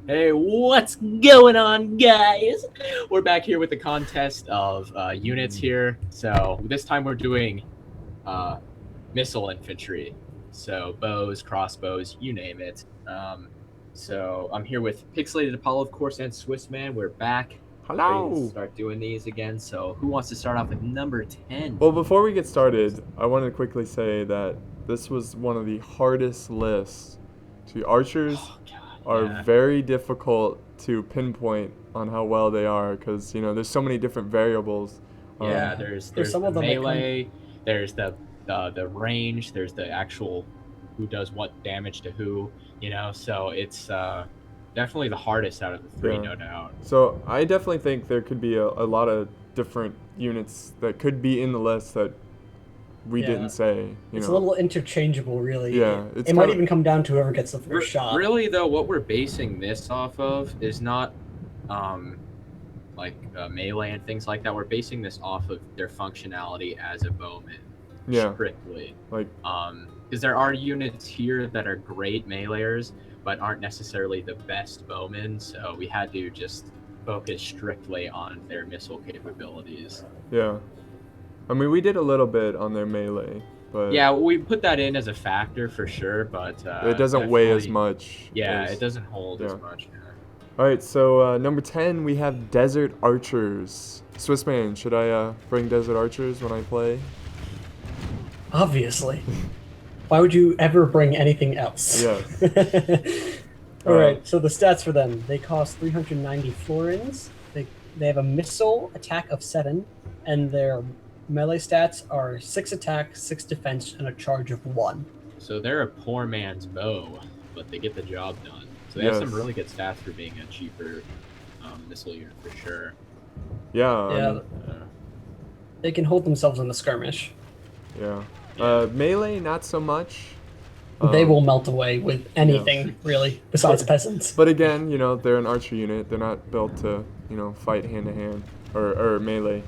Hey, what's going on, guys? We're back here with the contest of units here. So this time we're doing missile infantry. So bows, crossbows, you name it. So I'm here with Pixelated Apollo, of course, and Swissman. We're back. Ready to Hello. start doing these again. So who wants to start off with number 10? Well, before we get started, I want to quickly say that this was one of the hardest lists. The archers Oh, God, are yeah. very difficult to pinpoint on how well they are because there's so many different variables. Yeah, Yeah. there's some the of them that melee, there's the range, there's the actual who does what damage to who, so it's definitely the hardest out of the three, Yeah. no doubt. So I definitely think there could be a lot of different units that could be in the list that we Yeah. didn't say. It's a little interchangeable, really. Yeah, It might even come down to whoever gets the first shot. Really though, what we're basing this off of is not like melee and things like that. We're basing this off of their functionality as a bowman, strictly. Like, because there are units here that are great meleeers, but aren't necessarily the best bowmen. So we had to just focus strictly on their missile capabilities. yeah. I mean, we did a little bit on their melee, but Yeah, we put that in as a factor for sure, but it doesn't weigh as definitely- much. Yeah, as- it doesn't hold as yeah. much. All right, so number 10, we have Desert Archers. Swissman, should I bring Desert Archers when I play? Obviously. Why would you ever bring anything else? Yes. All right, so the stats for them. They cost 390 florins. They have a missile attack of 7, and their melee stats are 6 attack, 6 defense, and a charge of 1. So they're a poor man's bow, but they get the job done. So they have some Yes. really good stats for being a cheaper missile unit for sure. Yeah. Yeah, they can hold themselves in the skirmish. Yeah. Yeah. Melee, not so much. They will melt away with anything, really, besides peasants. But again, they're an archer unit. They're not built to, fight hand to hand or melee.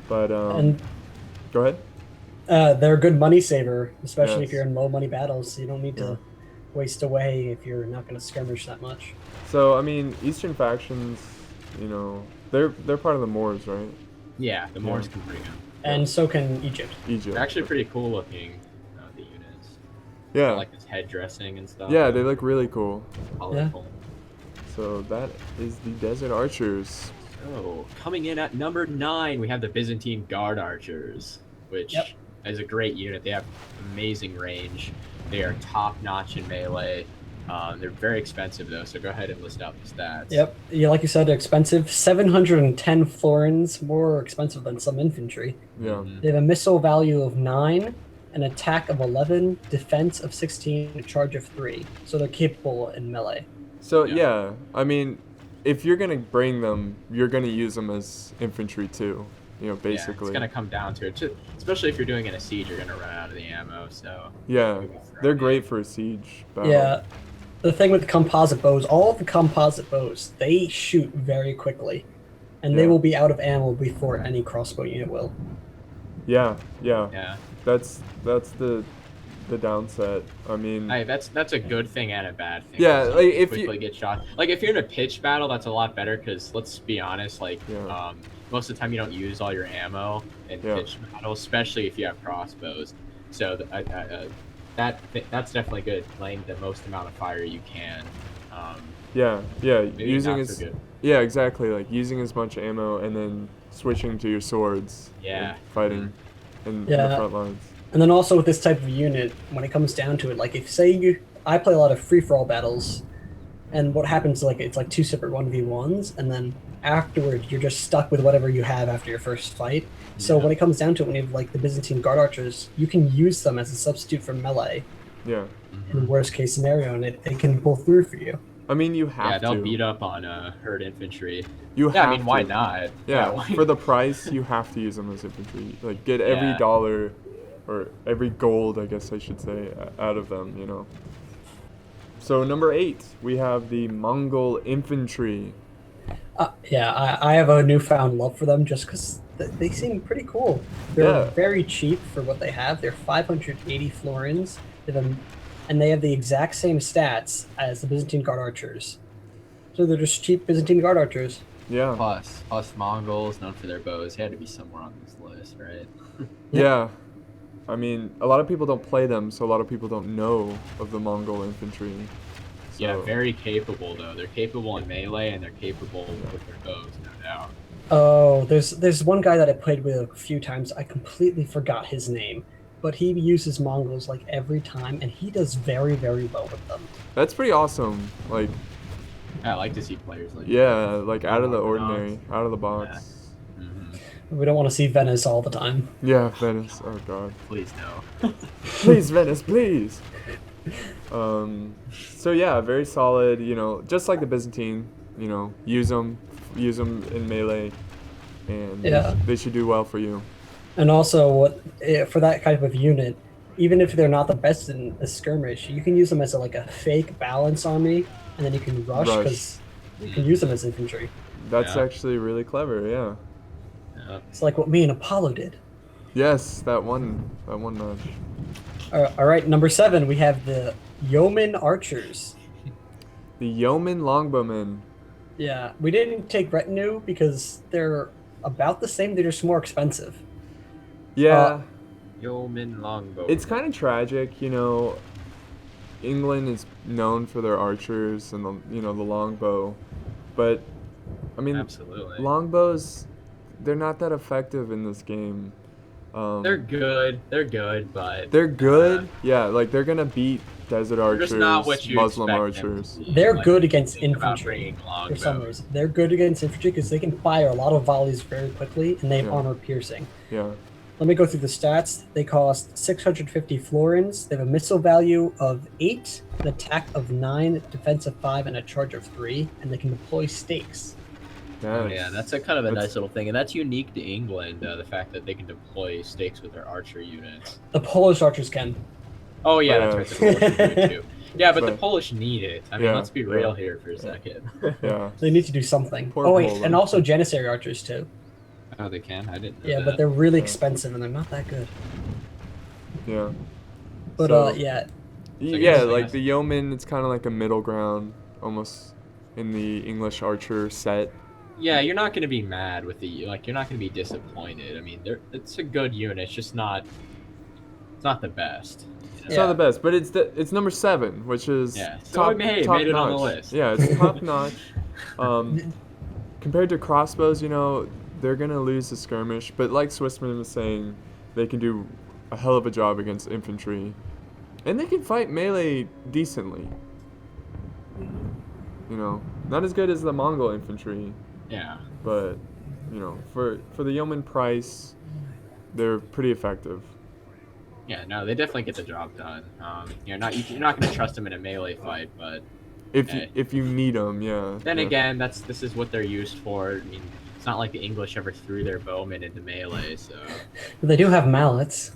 But And go ahead. they're a good money saver, especially if Yes. you're in low money battles. So you don't need Yeah. to waste away if you're not going to skirmish that much. So I mean, Eastern factions, they're part of the Moors, right? Yeah, the Moors can bring them. And so can Egypt. Egypt. They're actually pretty cool looking, the units. Yeah. I like this head dressing and stuff. Yeah, they look really cool. Colorful. So that is the Desert Archers. So coming in at number 9, we have the Byzantine Guard Archers, which Yep. is a great unit. They have amazing range. They are top notch in melee. They're very expensive though, so go ahead and list out the stats. Yep. Yeah, like you said, they're expensive. 710 florins, more expensive than some infantry. Yeah. Mhm. They have a missile value of 9, an attack of 11, defense of 16, a charge of 3. So they're capable in melee. So Yeah. yeah, I mean, if you're gonna bring them, you're gonna use them as infantry too. Basically. Yeah, it's gonna come down to it. Especially if you're doing it in a siege, you're gonna run out of the ammo. So Yeah, maybe throw they're it in. great for a siege battle. Yeah. The thing with the composite bows, all of the composite bows, they shoot very quickly. And they Yeah. will be out of ammo before any crossbow unit will. Yeah. Yeah. That's the downset. I mean, Hey, that's a good thing and a bad thing. Yeah, So like, you if quickly get shot. Like if you're in a pitched battle, that's a lot better because let's be honest, Yeah. most of the time you don't use all your ammo in Yeah. pitched battles, especially if you have crossbows. So that's definitely good, laying the most amount of fire you can. yeah, Maybe using not as so good. yeah, exactly, like using as much ammo and then switching to your swords. Yeah. and fighting in the Yeah. front lines. And then also with this type of unit, when it comes down to it, like if say I play a lot of free for all battles, and what happens like it's like 2 separate 1v1s, and then afterwards you're just stuck with whatever you have after your first fight. So Yeah. when it comes down to it, when you have like the Byzantine Guard Archers, you can use them as a substitute for melee Yeah, in the worst case scenario, and it can pull through for you. I mean, you have Yeah, they'll to. beat up on herd infantry. You Yeah, have I mean, why to. not? Yeah, why for the price, you have to use them as infantry. Like, get every Yeah. dollar, or every gold, I guess I should say, out of them. So number 8, we have the Mongol Infantry. Yeah, I have a newfound love for them just because they seem pretty cool. They're Yeah. very cheap for what they have. They're 580 florins. They have and they have the exact same stats as the Byzantine Guard Archers. So they're just cheap Byzantine guard archers. Yeah. Plus Mongols, known for their bows. He had to be somewhere on this list, right? Yeah. I mean, a lot of people don't play them, so a lot of people don't know of the Mongol infantry. So, Yeah, very capable though. They're capable in melee and they're capable with their bows, no doubt. Oh, there's one guy that I played with a few times. I completely forgot his name, but he uses Mongols like every time, and he does very, very well with them. that's pretty awesome. Like, I like to see players like yeah, like out of the Orthodox. ordinary, out of the box. We don't want to see Venice all the time. Yeah, Venice. Oh god. Please no. Please, Venice, please. So yeah, very solid. You know, just like the Byzantine. You know, use them in melee, and Yeah. they should do well for you. And also, for that kind of unit, even if they're not the best in a skirmish, you can use them as like a fake balance army, and then you can rush because you can use them as infantry. That's Yeah. actually really clever. Yeah. It's like what me and Apollo did. Yes, that one notch. All right, number 7, we have the Yoman Archers. The Yoman Longbowmen. Yeah, we didn't take retinue because they're about the same. They're just more expensive. Yeah. Yeoman longbow. It's kind of tragic, you know. England is known for their archers and the longbow, but I mean, Absolutely. longbows, they're not that effective in this game. They're good, but They're good, yeah. Like they're gonna beat desert they're archers, just not what you Muslim expect them archers. to be. They're Like, good against think about infantry. bringing For some longbow. reason, they're good against infantry because they can fire a lot of volleys very quickly, and they have Yeah. armor piercing. Yeah, Let me go through the stats. They cost 650 florins. They have a missile value of 8, an attack of 9, defense of 5, and a charge of 3. And they can deploy stakes. Oh, yeah, that's a kind of a That's- nice little thing, and that's unique to England. The fact that they can deploy stakes with their archer units. The Polish archers can. Oh yeah, that's right. The Polish do it too. Yeah, but the But- Polish need it. I mean, Yeah, let's be real yeah. here for a second. yeah. They need to do something. Poor Oh wait, Poland. and also Janissary archers too. Oh, they can. I didn't. Know Yeah, that. but they're really Yeah. expensive and they're not that good. Yeah. But So- yeah, Yeah, I like guess- the yeoman, it's kind of like a middle ground, almost in the English archer set. Yeah, you're not going to be mad with the like. You're not going to be disappointed. I mean, it's a good unit. It's just not. It's not the best. It's Yeah. not the best, but it's number 7, which is Yeah, so top, it made top it on the notch. list. Yeah, it's top notch. Compared to crossbows, you know, they're gonna lose the skirmish, but like Swissman was saying, they can do a hell of a job against infantry, and they can fight melee decently. You know, not as good as the Mongol infantry, Yeah. but you know, for the yeoman price, they're pretty effective. Yeah. No, they definitely get the job done. You're not going to trust them in a melee fight, but If you need them, yeah. then yeah. again, this is what they're used for. I mean, it's not like the English ever threw their bowmen into melee, so. they do have mallets.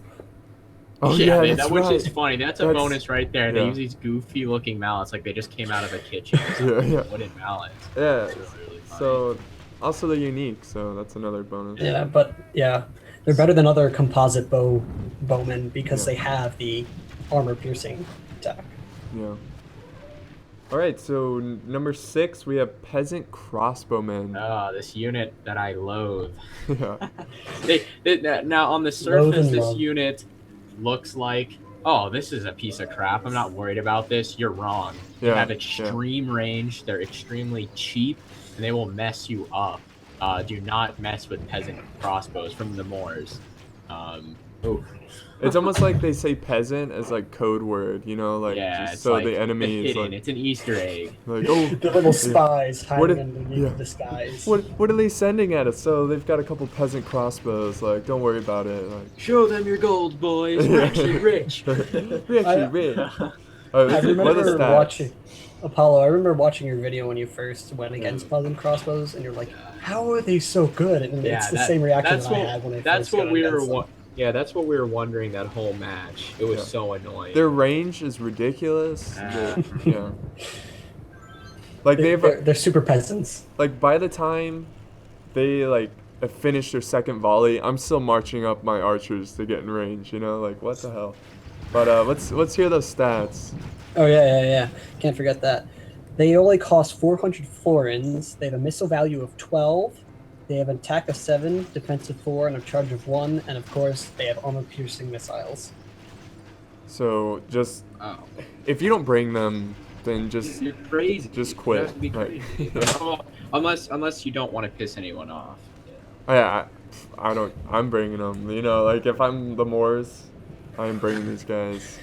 Oh yeah, they- that's which right. is funny. That's a That's- bonus right there. They yeah. use these goofy-looking mallets like they just came out of a kitchen. Yeah, yeah. Wooden mallets. Yeah. It's really funny. So, also they're unique, so that's another bonus. Yeah, but yeah, they're better than other composite bowmen because they have the armor piercing attack. Yeah. All right, so number 6 we have Peasant Crossbowmen. This unit that I loathe. Yeah. Now on the Loathe surface, and this love. unit looks like, oh, this is a piece of crap. I'm not worried about this. You're wrong. They Yeah, have yeah. extreme range. They're extremely cheap, and they will mess you up. Do not mess with peasant crossbows from the Moors. It's almost like they say peasant as like code word, you know, like Yeah, just it's so like the enemy is hidden. like, It's an Easter egg. oh, The little spies What hiding if- underneath yeah. the disguise. what are they sending at us? So they've got a couple peasant crossbows, like don't worry about it. Like Show them your gold, boys. We're actually rich. we actually rich. I What are the remember stats? watching Apollo. I remember watching your video when you first went against Peasant Crossbows, and you're like, "How are they so good?" And it's the same reaction that I had when I that's first what got we against were. them. Yeah, that's what we were wondering that whole match. It was Yeah. so annoying. Their range is ridiculous. Ah. Yeah. Like They're super peasants. like by the time they like have finished their second volley, I'm still marching up my archers to get in range, you know, like what the hell. But let's hear those stats. Oh yeah. Can't forget that. They only cost 400 florins. They have a missile value of 12. They have an attack of 7, defense of 4, and a charge of 1. And of course, they have armor-piercing missiles. So just Oh, if you don't bring them, then just you're crazy. just You quit. have to be Like, crazy. Well, unless you don't want to piss anyone off. yeah, I don't. I'm bringing them. You know, like if I'm the Moors, I'm bringing these guys.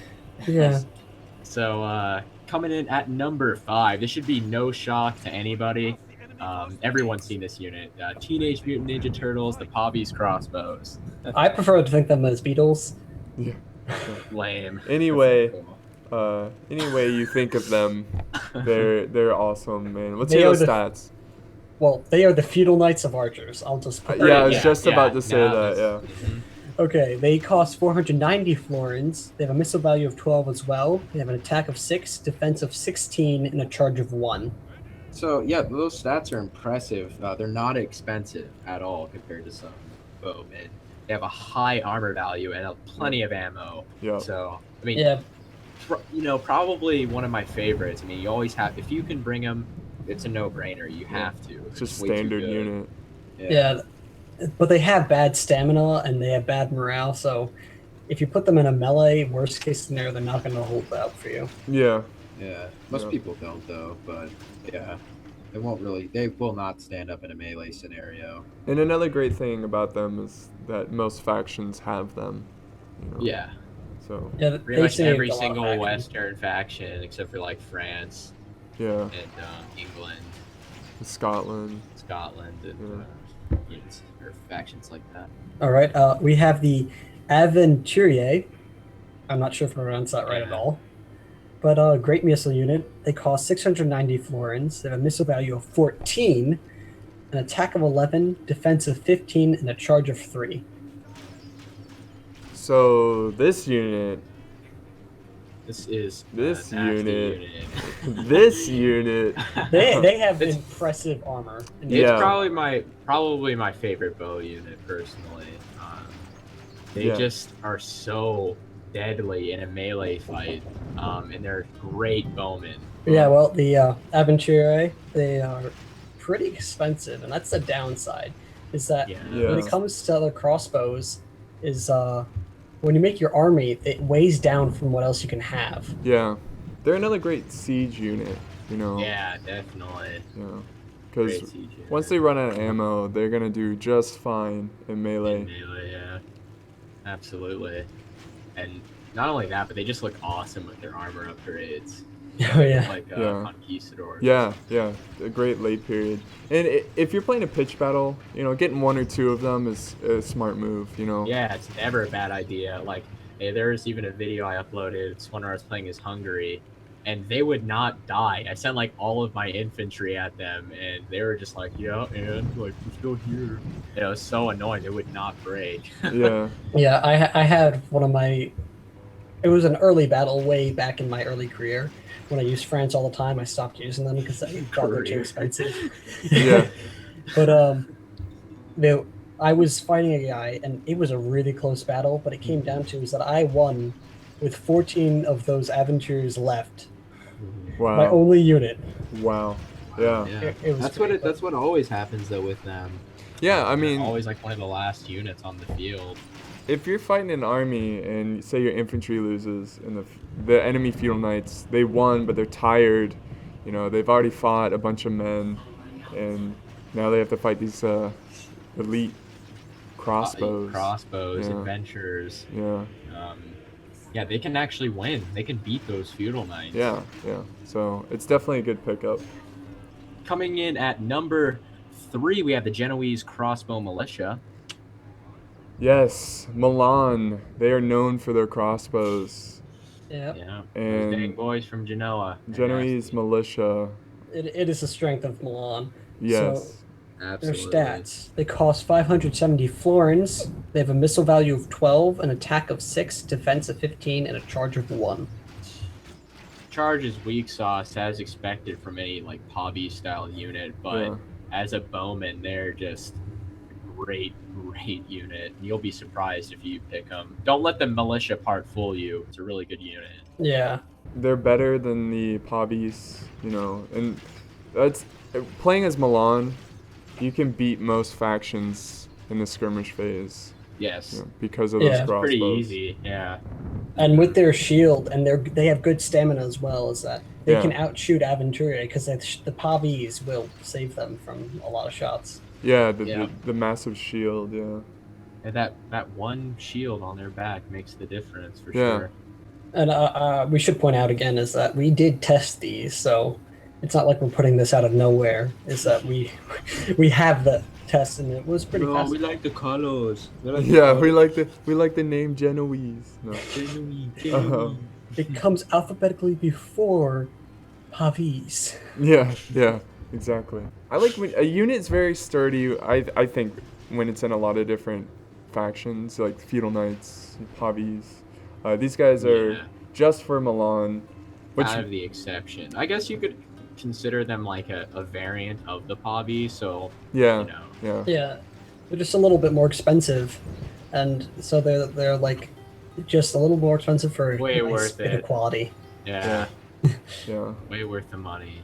Yeah. So coming in at number 5, this should be no shock to anybody. Everyone's seen this unit. Teenage Mutant Ninja Turtles, the Pavise Crossbows. I prefer to think them as beetles. Yeah. Lame. Anyway, That's so any way you think of them, they're awesome, man. Let's They hear are the the- stats. Well, they are the feudal knights of archers. I'll just put Yeah, I was Yeah, just yeah, about to say no, that. that's- Yeah. Mhm. Okay, they cost 490 florins. They have a missile value of 12 as well. They have an attack of 6, defense of 16, and a charge of 1. So yeah, those stats are impressive. They're not expensive at all compared to some bowmen. They have a high armor value and plenty of ammo. Yeah. So I mean, Yeah, probably one of my favorites. I mean, you always have, if you can bring them, it's a no-brainer. You have to. It's just way too standard good. unit. yeah. But they have bad stamina and they have bad morale, so if you put them in a melee, worst case scenario, they're not going to hold out for you. Yeah. Yeah. Most Yeah. people don't though, but yeah, they won't really. They will not stand up in a melee scenario. And another great thing about them is that most factions have them. You know? Yeah. So Yeah, Pretty they much saved every a lot of single action. Western faction except for like France yeah, and England, Scotland. Scotland, and units or factions like that. All right, we have the Aventurier. I'm not sure if I pronounced that right at Yeah. all. But great missile unit. They cost 690 florins. They have a missile value of 14, an attack of 11, defense of 15, and a charge of 3. So this unit, This is This a nasty unit. unit. this unit. They have It's- impressive armor. And Yeah. It's probably my favorite bow unit personally. They Yeah. just are so deadly in a melee fight, and they're great bowmen. Yeah, well, the Aventurier, they are pretty expensive, and that's the downside. Is that Yeah. Yeah. when it comes to other crossbows, is when you make your army, it weighs down from what else you can have. Yeah, they're another great siege unit. You know. Yeah, definitely. Yeah. Great Because siege unit. once they run out of ammo, they're gonna do just fine in melee. In melee, yeah, absolutely. And not only that, but they just look awesome with their armor upgrades, Oh yeah. like Yeah. conquistadors. Yeah, yeah, a great late period. And if you're playing a pitch battle, you know, getting 1 or 2 of them is a smart move. You know. Yeah, it's never a bad idea. Like, hey, there's even a video I uploaded. It's one where I was playing as Hungary, and they would not die. I sent like all of my infantry at them, and they were just like, "Yeah, and like we're still here." It was so annoying. They would not break. Yeah. Yeah, I had one of my. It was an early battle way back in my early career. When I used France all the time, I stopped using them because I thought they're too Career. expensive. Yeah. But I was fighting a guy, and it was a really close battle. But it came down to is that I won with 14 of those Aventuriers left. My Wow. only unit. Wow. Yeah. Yeah, It was that's what pretty that's what always happens though with them. Yeah. I They're mean, always like one of the last units on the field. if you're fighting an army and say your infantry loses and the enemy feudal knights, they won but they're tired, you know, they've already fought a bunch of men and now they have to fight these elite crossbows. Crossbows, Yeah. adventurers. Yeah. Yeah, they can actually win. They can beat those feudal knights. Yeah, yeah. So it's definitely a good pickup. Coming in at number 3, we have the Genoese Crossbow Militia. Yes, Milan. They are known for their crossbows. Yeah, Yeah, And those big boys from Genoa. They're Genoese nasty. militia. it is the strength of Milan. Yes. Their Absolutely. stats. They cost 570 florins. They have a missile value of 12, an attack of 6, defense of 15, and a charge of 1. Charge is weak sauce as expected from any like Pavise style unit, but Yeah. as a bowman, they're just a great unit. You'll be surprised if you pick them. Don't let the militia part fool you. It's a really good unit. Yeah. they're better than the Pavise, and that's playing as Milan. You can beat most factions in the skirmish phase, Yes. because of Yeah. those It's crossbows. Pretty easy. Yeah. And with their shield, and they have good stamina as well, is that they Yeah. can outshoot Aventurier because the Pavise will save them from a lot of shots. Yeah, Yeah. the massive shield. Yeah. And that one shield on their back makes the difference for Yeah. sure. And we should point out again is that we did test these, so it's not like we're putting this out of nowhere. Is that we have the test, and it was pretty fast. we like the colors. Yeah, we like the name Genoese. No. Uh-huh. It comes alphabetically before Pavise. Yeah, exactly. I like when a unit's very sturdy. I think when it's in a lot of different factions, like feudal knights, Pavise. These guys are just for Milan, which Kind of the exception. I guess you could consider them like a variant of the Pavise. So yeah, you know. yeah, Yeah, they're just a little bit more expensive, and so they're like just a little more expensive for Way a nice worth bit it. of quality. Yeah. yeah. Way worth the money.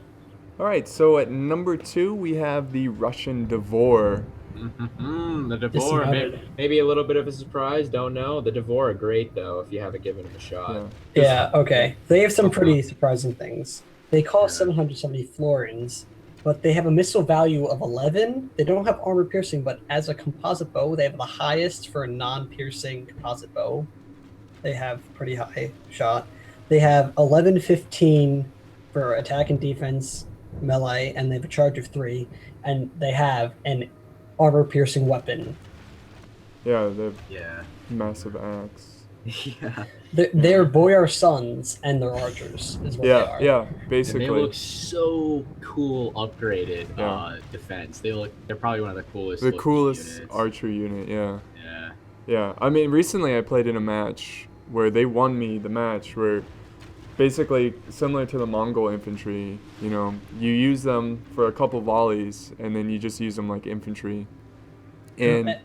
All right, so at number 2 we have the Russian Dvor. The Dvor, Dismounted. maybe a little bit of a surprise. Don't know. The Dvor are great though if you haven't given them a shot. Yeah, okay. They have some pretty surprising things. They cost 770 florins, but they have a missile value of 11. They don't have armor piercing, but as a composite bow, they have the highest for a non-piercing composite bow. They have pretty high shot. They have 11-15 for attack and defense, melee, and they have a charge of 3. And they have an armor-piercing weapon. Yeah, the Yeah. massive axe. Yeah. They're boyar sons, and they're archers, is what they are. Yeah, And basically. they look so cool upgraded Yeah. defense. They're probably one of the coolest. The looking coolest units. archer unit, yeah. Yeah. Yeah, I mean, recently I played in a match where they won me the match where basically similar to the Mongol Infantry, you use them for a couple volleys and then you just use them like infantry. And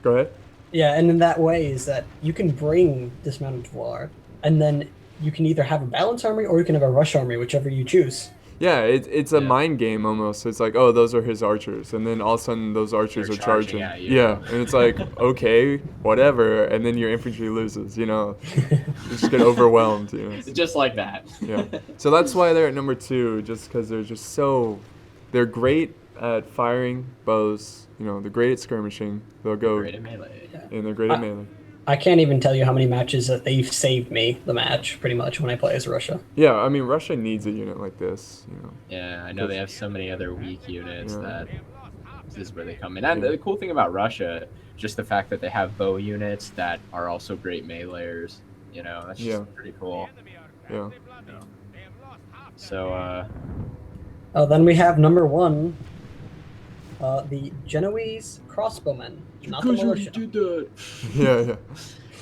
go ahead. Yeah, and in that way is that you can bring Dismounted Dvor, and then you can either have a balance army or you can have a rush army, whichever you choose. Yeah, it's a Yeah. mind game almost. It's like, oh, those are his archers, and then all of a sudden those archers They're are charging. charging at you. Yeah, and it's like, okay, whatever, and then your infantry loses. You just get overwhelmed. Just like that. Yeah. So that's why they're at number 2, just because they're great at firing bows. They're great at skirmishing. They'll go, Great at melee. and they're great at melee. I can't even tell you how many matches that they've saved me the match, pretty much, when I play as Russia. Yeah, I mean, Russia needs a unit like this. Yeah, I know they have so many other weak units Yeah. that this is where they come in. And the cool thing about Russia, just the fact that they have bow units that are also great meleeers. That's just pretty cool. Yeah. So, Then we have number 1, the Genoese Crossbowmen, not the militia.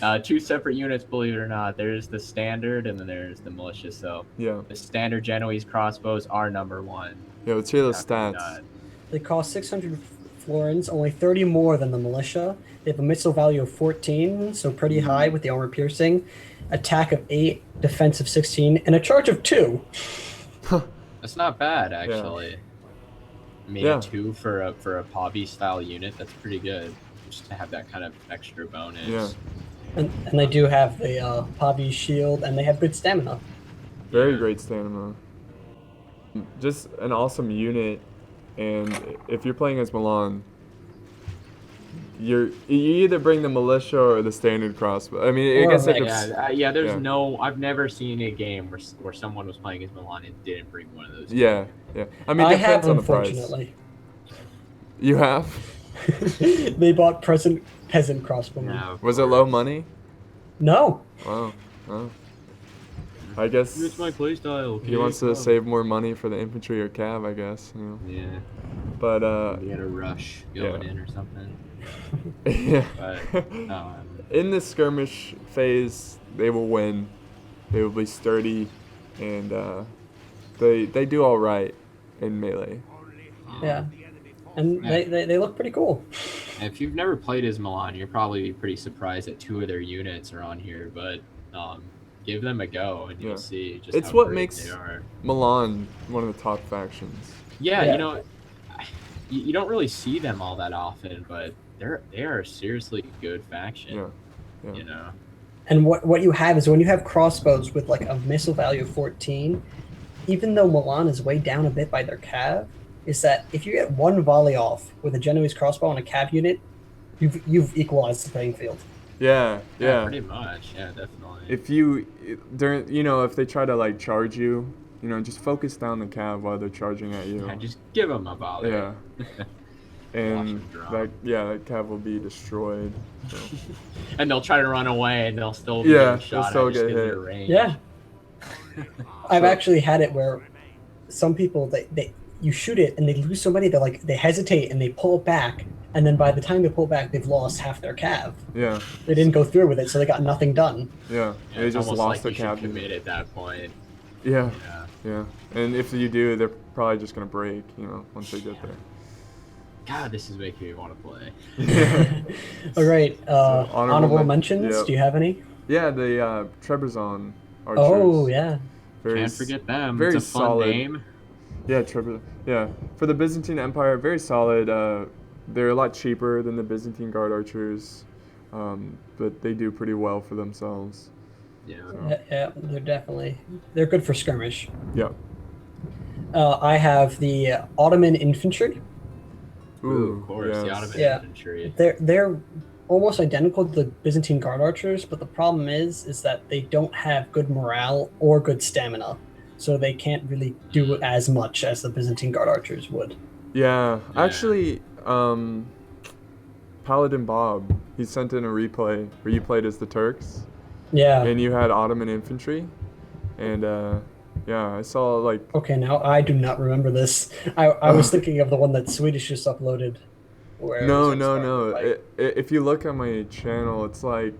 Yeah. 2 separate units, believe it or not. There's the standard and then there's the militia. So Yeah. the standard Genoese crossbows are number 1. Yeah, let's hear those How can you stats. not? They cost 600 florins, only 30 more than the militia. They have a missile value of 14, so pretty high with the armor piercing. Attack of 8, defense of 16, and a charge of 2. That's not bad, actually. I mean, Yeah. a 2 for a Pavise style unit, that's pretty good. Just to have that kind of extra bonus. Yeah. And they do have the Pavise shield, and they have good stamina. Very great stamina. Just an awesome unit, and if you're playing as Milan, you either bring the militia or the standard crossbow. I mean, I Or guess a it mix. depends. There's Yeah. I've never seen a game where someone was playing as Milan and didn't bring one of those. Yeah. I mean, it I depends have, on the price. unfortunately. You have? They bought Peasant Crossbowmen. Yeah, of Was it low course. money? No. Wow. I guess It's my playstyle. he wants to save more money for the infantry or cav, I guess. Yeah. But You had a rush going in or something. yeah. But In the skirmish phase, they will win. They will be sturdy, and they do all right in melee. Yeah. And they look pretty cool. if you've never played as Milan, you're probably pretty surprised that 2 of their units are on here. But give them a go, and you'll Yeah. see just It's how what great makes they are. Milan one of the top factions. Yeah, Yeah. you know, you don't really see them all that often, but they are a seriously good faction. Yeah. Yeah. You know. And what you have is when you have crossbows with like a missile value of 14, even though Milan is way down a bit by their cav, is that if you get one volley off with a Genoese crossbow and a cav unit, you've equalized the playing field. Yeah. Yeah. Pretty much. Yeah, definitely. If you during if they try to like charge you, just focus down the cav while they're charging at you. Yeah, just give them a volley. Yeah. And them drop. that cav will be destroyed. So. And they'll try to run away, and they'll still be Yeah, shot they'll still at just get 'cause hit. they're ranged. Yeah. I've So- actually had it where some people they you shoot it and they lose so many they hesitate and they pull it back, and then by the time they pull it back they've lost half their cav. Yeah. They didn't go through with it, so they got nothing done. Yeah. Yeah, They it's just almost lost like their you cav. should commit at that point. Yeah. Yeah. Yeah. And if you do, they're probably just gonna break. Once they get there. God, this is making me want to play. All right, honorable men- mentions. yep. Do you have any? Yeah, the Trebizond Archers. Oh yeah. Very Can't forget them. very It's a fun solid. name. Yeah, yeah. For the Byzantine Empire, very solid. They're a lot cheaper than the Byzantine Guard Archers, but they do pretty well for themselves. Yeah. Yeah, they're good for skirmish. Yeah. I have the Ottoman Infantry. Ooh, of course, the yes. Ottoman Yeah. Infantry. They're almost identical to the Byzantine Guard Archers, but the problem is that they don't have good morale or good stamina, so they can't really do as much as the Byzantine Guard Archers would. Yeah. Yeah. Actually, Paladin Bob, he sent in a replay where you played as the Turks, Yeah. and you had Ottoman Infantry, and yeah, I saw like. Okay, now I do not remember this. I was thinking of the one that Swedish just uploaded. Where it No, was, like, no, starting no. to fight. If you look at my channel, I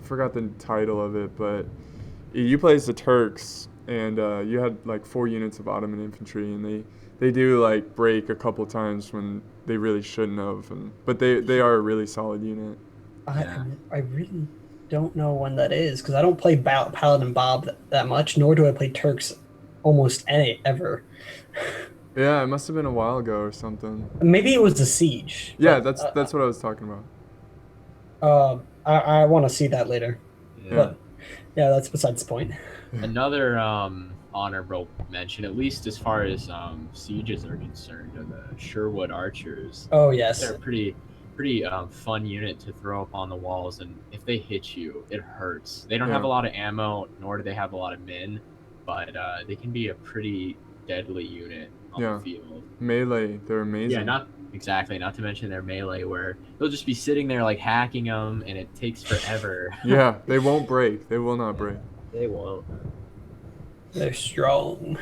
forgot the title of it, but you play as the Turks, and you had like 4 units of Ottoman infantry, and they do like break a couple times when they really shouldn't have, but they are a really solid unit. I really don't know when that is because I don't play Paladin Bob that much, nor do I play Turks almost ever. Yeah, it must have been a while ago or something. Maybe it was the Siege. Yeah, but, that's what I was talking about. I want to see that later. Yeah. But yeah, that's besides the point. Another honorable mention, at least as far as sieges are concerned, are the Sherwood Archers. Oh yes. They're a pretty fun unit to throw up on the walls, and if they hit you, it hurts. They don't have a lot of ammo, nor do they have a lot of men, but they can be a pretty deadly unit on the field. Melee, they're amazing. Yeah, not to mention their melee, where they'll just be sitting there like hacking them, and it takes forever. Yeah, they won't break. They will not break. They won't. They're strong.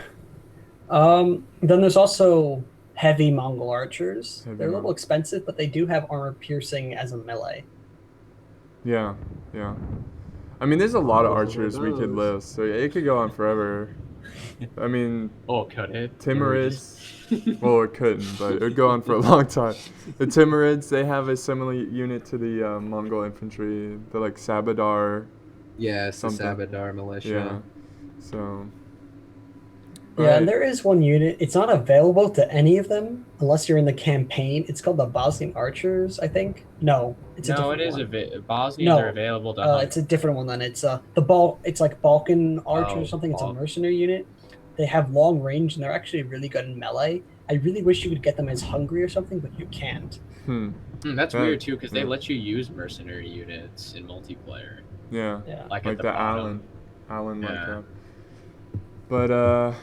Then there's also heavy Mongol archers. They're a little expensive, but they do have armor piercing as a melee. Yeah, yeah. I mean, there's a lot of archers we could list, so it could go on forever. I mean, could it? Timurids. Well, it couldn't, but it would go on for a long time. The Timurids, they have a similar unit to the Mongol infantry. They're like Sabadar. Yes, the something. Sabadar militia. Yeah. So. Yeah, and there is one unit. It's not available to any of them unless you're in the campaign. It's called the Bosnian Archers, I think. No, it's a different one. Bosnians are available to. It's a different one then. It's It's like Balkan Archer or something. It's a mercenary unit. They have long range and they're actually really good in melee. I really wish you could get them as hungry or something, but you can't. That's weird too, because they let you use mercenary units in multiplayer. Yeah. Like the bottom. Allen like that. But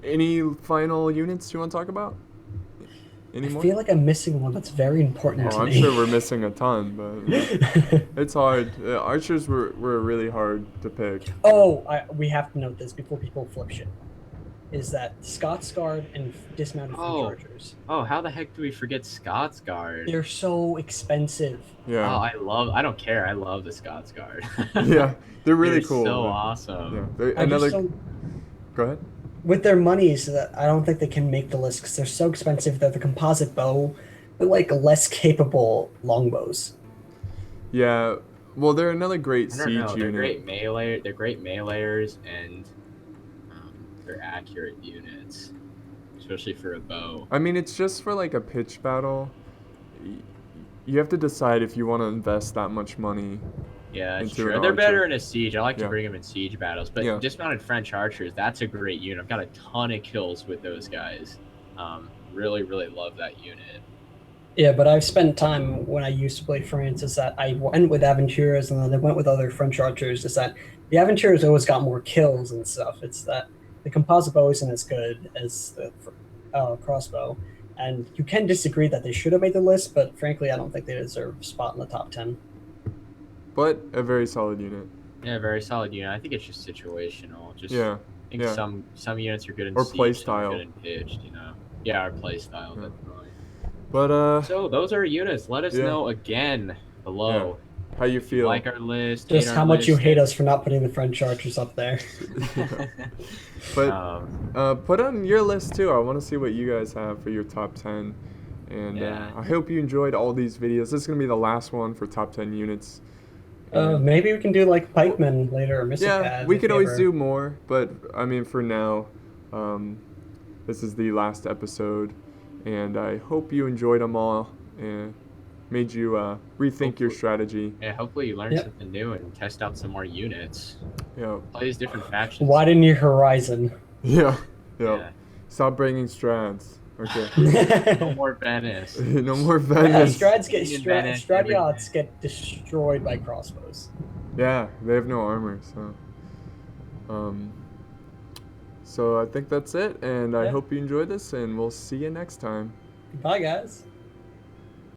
any final units you want to talk about? Any more? I feel like I'm missing one that's very important to I'm me. sure we're missing a ton, but it's hard. Archers were really hard to pick. We have to note this before people flip shit. Is that Scots Guard and Dismounted Dvor Archers? Oh, how the heck do we forget Scots Guard? They're so expensive. Yeah. Oh, I don't care. I love the Scots Guard. Yeah, they're really cool. So awesome. Yeah. Go ahead. With their monies, I don't think they can make the list because they're so expensive. They're the composite bow, but like less capable longbows. Yeah, Well, they're another great I don't siege know. They're unit. great melee. They're great meleeers, and they're accurate units, especially for a bow. I mean, it's just for like a pitch battle. You have to decide if you want to invest that much money. Yeah, that's into true. an They're better archer. in a siege. I like to Yeah. bring them in siege battles. But Yeah. dismounted French archers, that's a great unit. I've got a ton of kills with those guys. Really, really love that unit. Yeah, but I've spent time when I used to play France. Is that I went with Aventuriers and then I went with other French archers. Is that the Aventuriers always got more kills and stuff. It's that the composite bow isn't as good as the crossbow, and you can disagree that they should have made the list. But frankly, I don't think they deserve a spot in the top 10. But a very solid unit. Yeah, very solid unit. I think it's just situational. Just Yeah. I think yeah. some units are good in Or siege, play some are style. good in pitched. Yeah, our play style Yeah. definitely. But So those are units. Let us Yeah. know again below. how you If you feel? like our list? Just hate how our much you list, hate us for not putting the French archers up there. But put on your list too. I want to see what you guys have for your top 10. And Yeah. I hope you enjoyed all these videos. This is going to be the last one for top 10 units. Maybe we can do like pikemen later or missile Yeah, pads we if could we always ever- do more. But, I mean, for now, this is the last episode. And I hope you enjoyed them all and made you rethink your strategy. Yeah, hopefully you learn Yep. something new and test out some more units. Yeah. Play as different factions. Widen your horizon. Yeah. Yeah. Stop bringing strats. Okay. No more Venice. No more Yeah, Venice. Stradiots get destroyed by crossbows. Yeah, they have no armor, so I think that's it, and I Yeah. hope you enjoyed this, and we'll see you next time. Bye, guys.